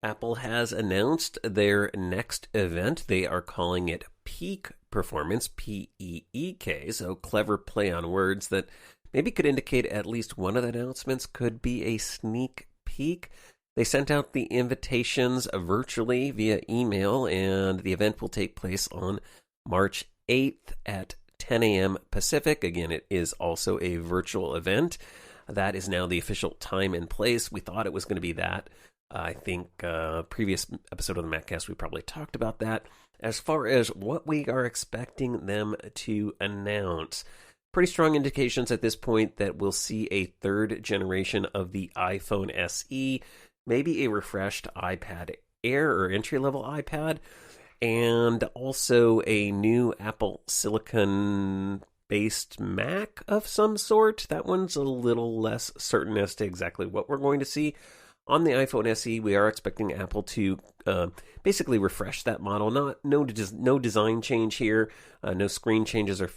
Apple has announced their next event. They are calling it Peak Performance, P-E-E-K, so clever play on words that maybe could indicate at least one of the announcements could be a sneak peek. They sent out the invitations virtually via email, and the event will take place on March 8th at 10 a.m. Pacific. Again, it is also a virtual event. That is now the official time and place. We thought it was going to be that. I think previous episode of the MacCast, we probably talked about that. As far as what we are expecting them to announce, pretty strong indications at this point that we'll see a third generation of the iPhone SE, maybe a refreshed iPad Air or entry-level iPad, and also a new Apple Silicon-based Mac of some sort. That one's a little less certain as to exactly what we're going to see. On the iPhone SE, we are expecting Apple to basically refresh that model. No design change here, no screen changes or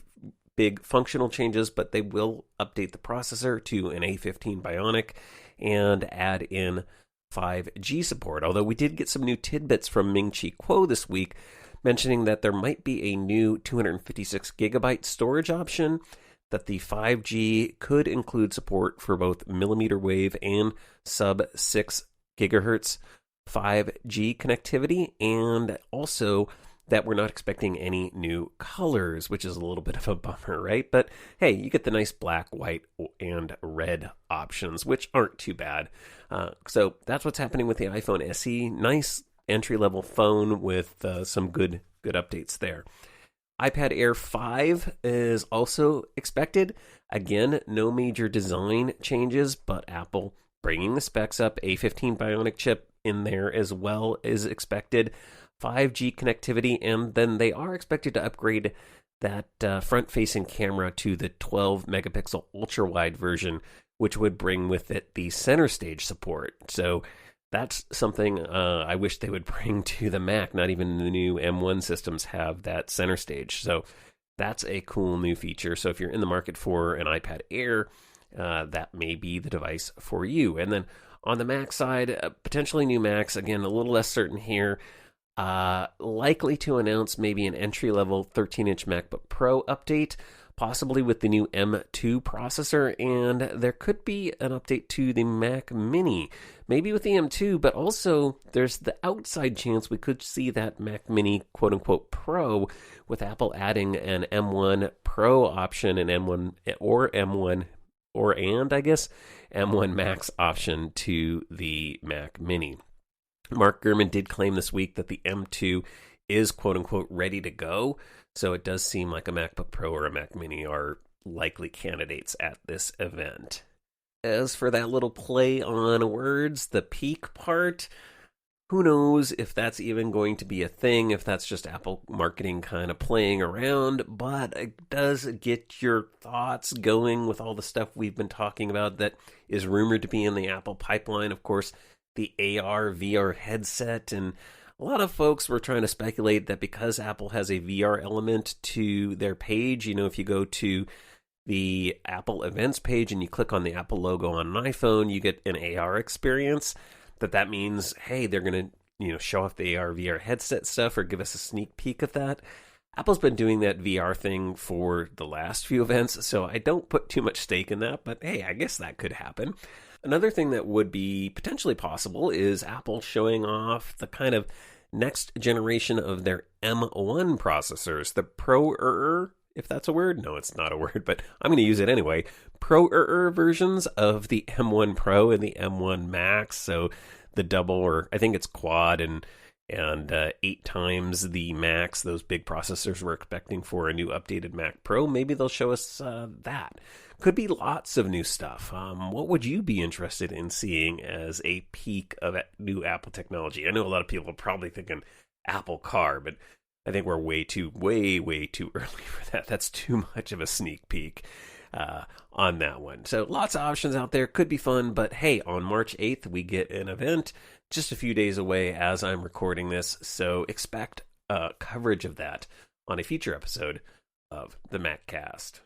big functional changes, but they will update the processor to an A15 Bionic and add in 5G support. Although we did get some new tidbits from Ming-Chi Kuo this week, mentioning that there might be a new 256 gigabyte storage option, that the 5G could include support for both millimeter wave and sub-6 gigahertz 5G connectivity, and also that we're not expecting any new colors, which is a little bit of a bummer, right? But hey, you get the nice black, white, and red options, which aren't too bad. So that's what's happening with the iPhone SE. Nice entry-level phone with some good updates there. iPad Air 5 is also expected. Again, no major design changes, but Apple bringing the specs up. A15 Bionic chip in there as well is expected. 5G connectivity, and then they are expected to upgrade that front-facing camera to the 12-megapixel ultra-wide version, which would bring with it the center stage support. So that's something I wish they would bring to the Mac. Not even the new M1 systems have that center stage. So that's a cool new feature. So if you're in the market for an iPad Air, that may be the device for you. And then on the Mac side, potentially new Macs. Again, a little less certain here. Likely to announce maybe an entry-level 13-inch MacBook Pro update, possibly with the new M2 processor, and there could be an update to the Mac Mini, maybe with the M2, but also there's the outside chance we could see that Mac Mini quote-unquote Pro with Apple adding an M1 Pro option, an M1 M1 Max option to the Mac Mini. Mark Gurman did claim this week that the M2 is quote-unquote ready to go, so it does seem like a MacBook Pro or a Mac Mini are likely candidates at this event. As for that little play on words, the peak part, who knows if that's even going to be a thing, if that's just Apple marketing kind of playing around, but it does get your thoughts going with all the stuff we've been talking about that is rumored to be in the Apple pipeline. Of course, the AR, VR headset, and a lot of folks were trying to speculate that because Apple has a VR element to their page, if you go to the Apple events page and you click on the Apple logo on an iPhone, you get an AR experience, that means, hey, they're going to, show off the AR, VR headset stuff or give us a sneak peek of that. Apple's been doing that VR thing for the last few events, so I don't put too much stake in that, but hey, I guess that could happen. Another thing that would be potentially possible is Apple showing off the kind of next generation of their M1 processors, the Pro, if that's a word. No, it's not a word, but I'm going to use it anyway. Pro versions of the M1 Pro and the M1 Max, so the double, or I think it's quad and 8 times the Max, those big processors we're expecting for a new updated Mac Pro. Maybe they'll show us that. Could be lots of new stuff. What would you be interested in seeing as a peak of new Apple technology? I know a lot of people are probably thinking Apple Car, but I think we're way too early for that. That's too much of a sneak peek on that one. So lots of options out there. Could be fun, but hey, on March 8th, we get an event just a few days away as I'm recording this, so expect coverage of that on a future episode of the MacCast.